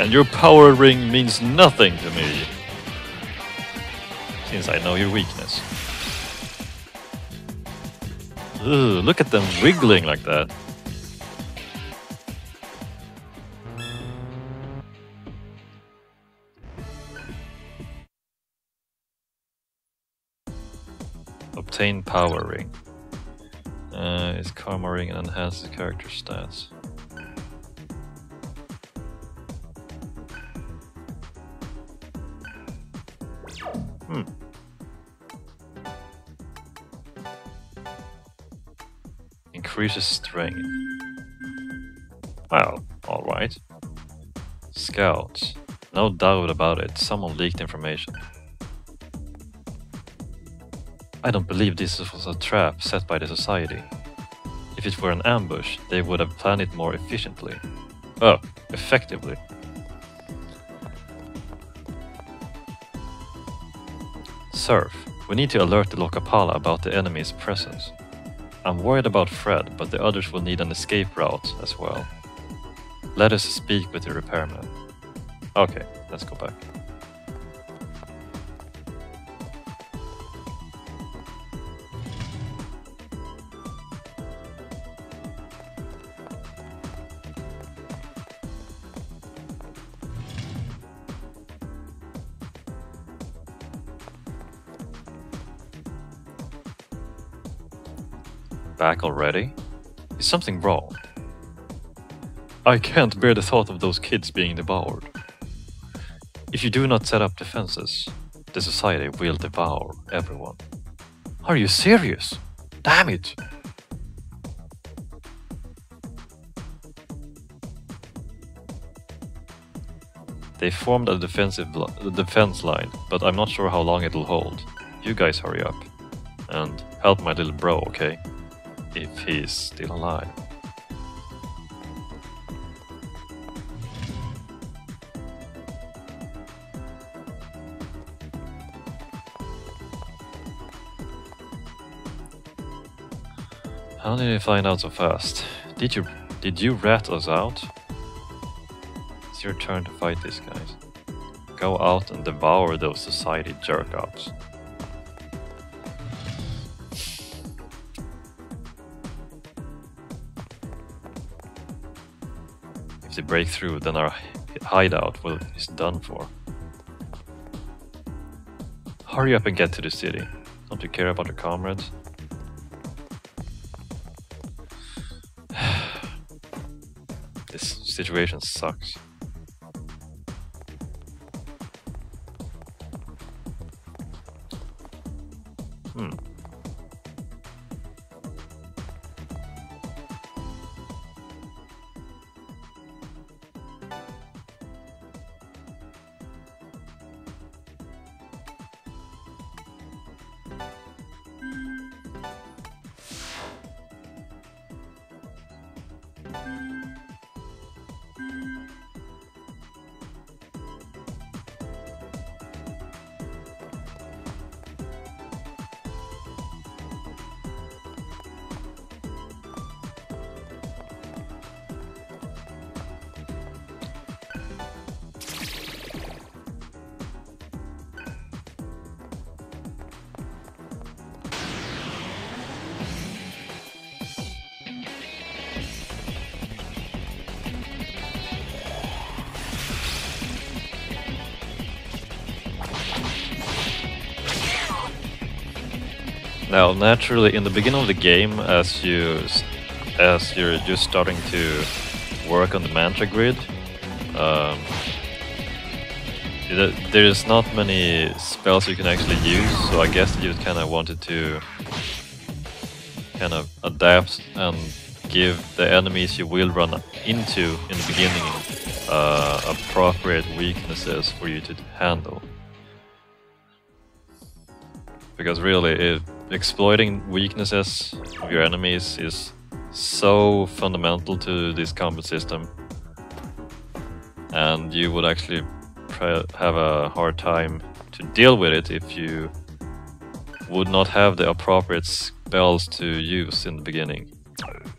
And your power ring means nothing to me, since I know your weakness. Ugh, look at them wiggling like that. Obtain power ring. It's karma ring and enhances character stats. Increases strength. Well, alright. Scouts. No doubt about it, someone leaked information. I don't believe this was a trap set by the society. If it were an ambush, they would have planned it more efficiently. Oh, effectively. Surf. We need to alert the Lokapala about the enemy's presence. I'm worried about Fred, but the others will need an escape route as well. Let us speak with the repairman. Okay, let's go back. Back already? Is something wrong? I can't bear the thought of those kids being devoured. If you do not set up defenses, the society will devour everyone. Are you serious? Damn it! They formed a defense line, but I'm not sure how long it'll hold. You guys hurry up. And help my little bro, okay? If he's still alive. How did you find out so fast? Did you rat us out? It's your turn to fight these guys. Go out and devour those society jerk-offs. If they break through, then our hideout is done for. Hurry up and get to the city. Don't you care about your comrades? This situation sucks. Now, naturally, in the beginning of the game, as you're just starting to work on the mantra grid, there's not many spells you can actually use. So I guess you kind of wanted to kind of adapt and give the enemies you will run into in the beginning appropriate weaknesses for you to handle. Because really, exploiting weaknesses of your enemies is so fundamental to this combat system, and you would actually have a hard time to deal with it if you would not have the appropriate spells to use in the beginning.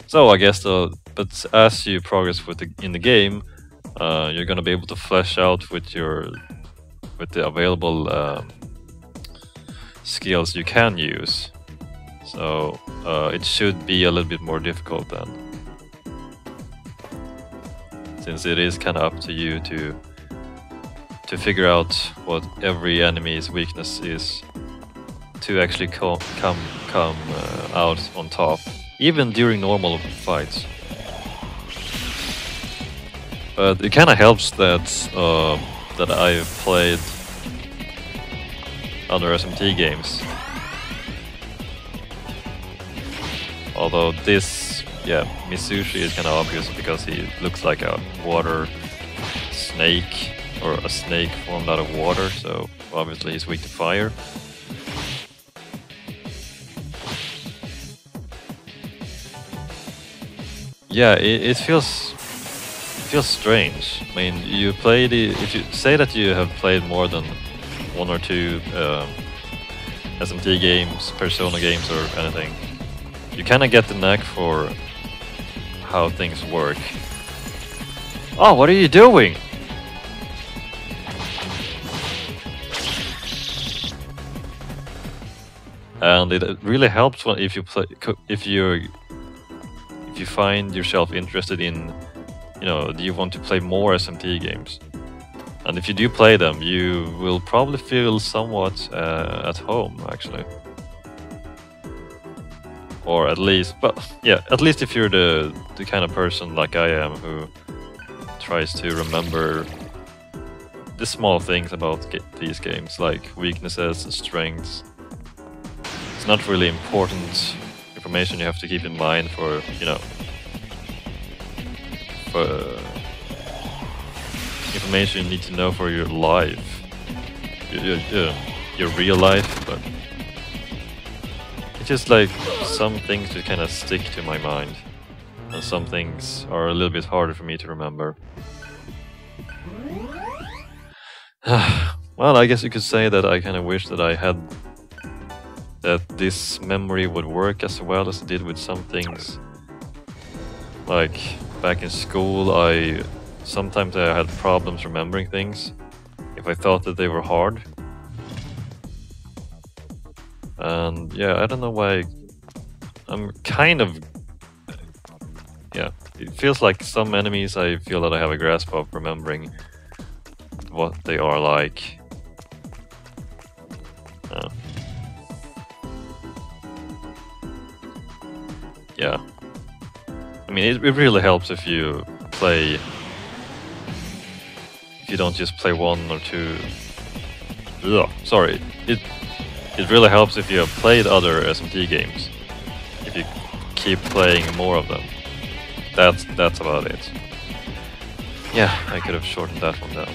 So I guess but as you progress in the game, you're gonna be able to flesh out with the available skills you can use. So it should be a little bit more difficult then, since it is kind of up to you to figure out what every enemy's weakness is to actually come out on top, even during normal fights. But it kind of helps that that I've played other SMT games. Although this, yeah, Mitsushi is kind of obvious because he looks like a water snake, or a snake formed out of water, so obviously he's weak to fire. Yeah, it feels strange. I mean, you played if you say that you have played more than one or two SMT games, Persona games, or anything, you kind of get the knack for how things work. Oh, what are you doing? And it really helps when if you find yourself interested in, you know, do you want to play more SMT games? And if you do play them, you will probably feel somewhat at home, actually. Or at least, but yeah, at least if you're the kind of person like I am who tries to remember the small things about these games, like weaknesses and strengths. It's not really important information you have to keep in mind for, you know, for information you need to know for your life, your real life. But it's just like some things just kind of stick to my mind, and some things are a little bit harder for me to remember. Well, I guess you could say that I kind of wish that I had that this memory would work as well as it did with some things. Like back in school, sometimes I had problems remembering things if I thought that they were hard. And yeah, I don't know why. I'm kind of, yeah, it feels like some enemies I feel that I have a grasp of remembering what they are like. Yeah. I mean, it really helps if you play, if you don't just play one or two. Ugh, sorry. It really helps if you have played other SMT games. If you keep playing more of them. That's about it. Yeah, I could have shortened that one down.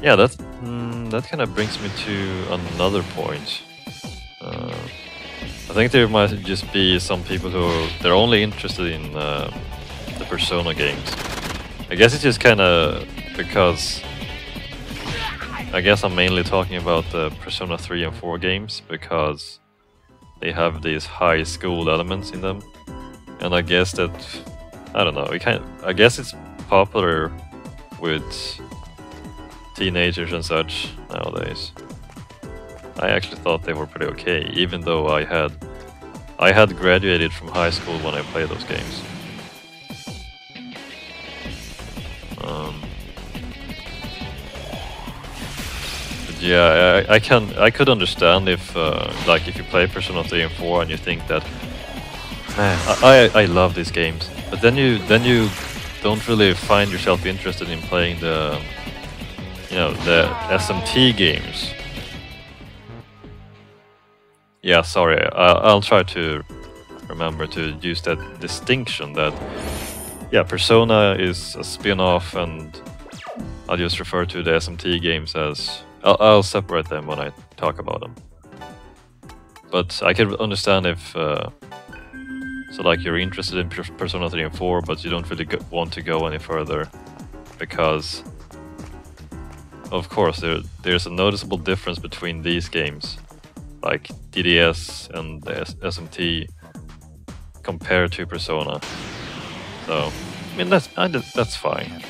Yeah, that kind of brings me to another point. I think there might just be some people who they're only interested in the Persona games. I guess it's just kind of because I guess I'm mainly talking about the Persona 3 and 4 games because they have these high school elements in them, and I guess that I don't know. I guess it's popular with teenagers and such nowadays. I actually thought they were pretty okay, even though I had graduated from high school when I played those games. But yeah, I could understand if like if you play Persona 3 and 4 and you think that, man, I love these games, but then you don't really find yourself interested in playing the, you know, the SMT games. Yeah, sorry, I'll try to remember to use that distinction that, yeah, Persona is a spin-off, and I'll just refer to the SMT games as, I'll separate them when I talk about them. But I can understand if, so like you're interested in Persona 3 and 4, but you don't really want to go any further, because of course there's a noticeable difference between these games like DDS and the SMT compared to Persona. So, I mean, that's fine.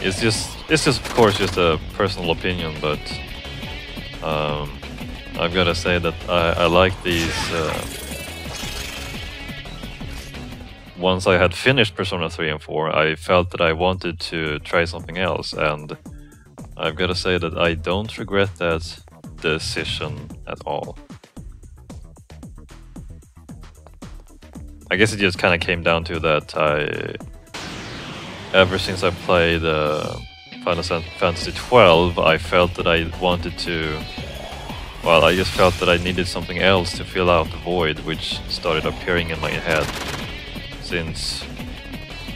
It's just of course just a personal opinion, but I've got to say that I like these. Once I had finished Persona 3 and 4, I felt that I wanted to try something else, and I've got to say that I don't regret that decision at all. I guess it just kind of came down to that ever since I played Final Fantasy 12, I felt that I wanted to... Well, I just felt that I needed something else to fill out the void, which started appearing in my head. Since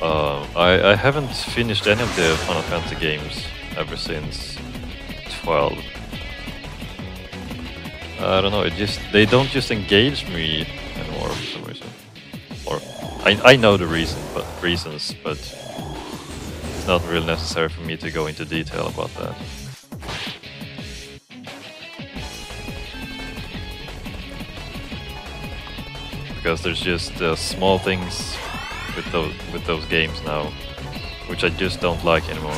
I haven't finished any of the Final Fantasy games ever since 12. I don't know, they don't just engage me anymore for some reason. Or I know the reasons, but it's not really necessary for me to go into detail about that. Because there's just small things with those games now, which I just don't like anymore.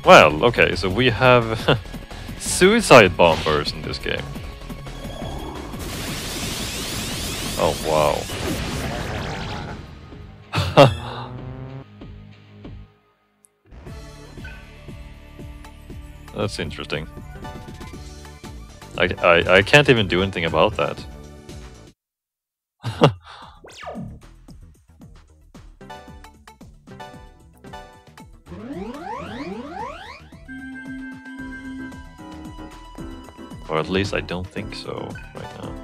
Well, okay, so we have suicide bombers in this game. Oh, wow. That's interesting. I can't even do anything about that. Or at least I don't think so right now.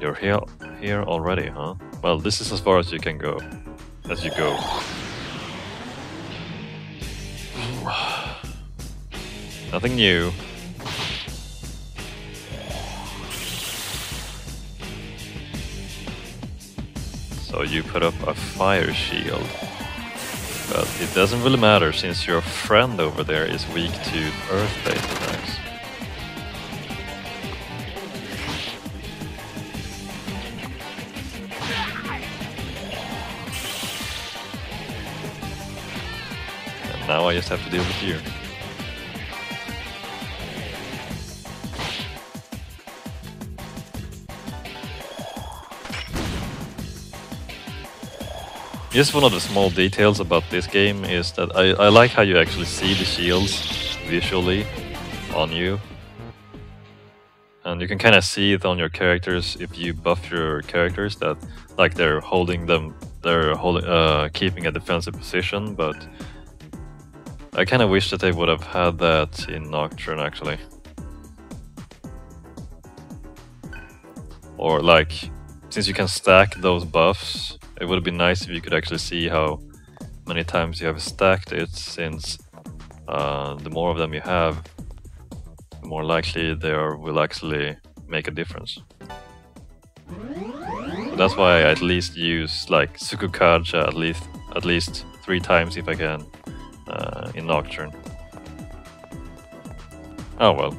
You're here already, huh? Well, this is as far as you can go. As you go. Nothing new. So you put up a fire shield. But it doesn't really matter since your friend over there is weak to earth-based attacks. Now I just have to deal with you. Just one of the small details about this game is that I like how you actually see the shields visually on you. And you can kind of see it on your characters if you buff your characters, that like they're holding them, keeping a defensive position, but I kind of wish that they would have had that in Nocturne, actually. Or like, since you can stack those buffs, it would have been nice if you could actually see how many times you have stacked it, since the more of them you have, the more likely they will actually make a difference. So that's why I at least use like Tsukukaja at least 3 times if I can. In Nocturne. Oh well.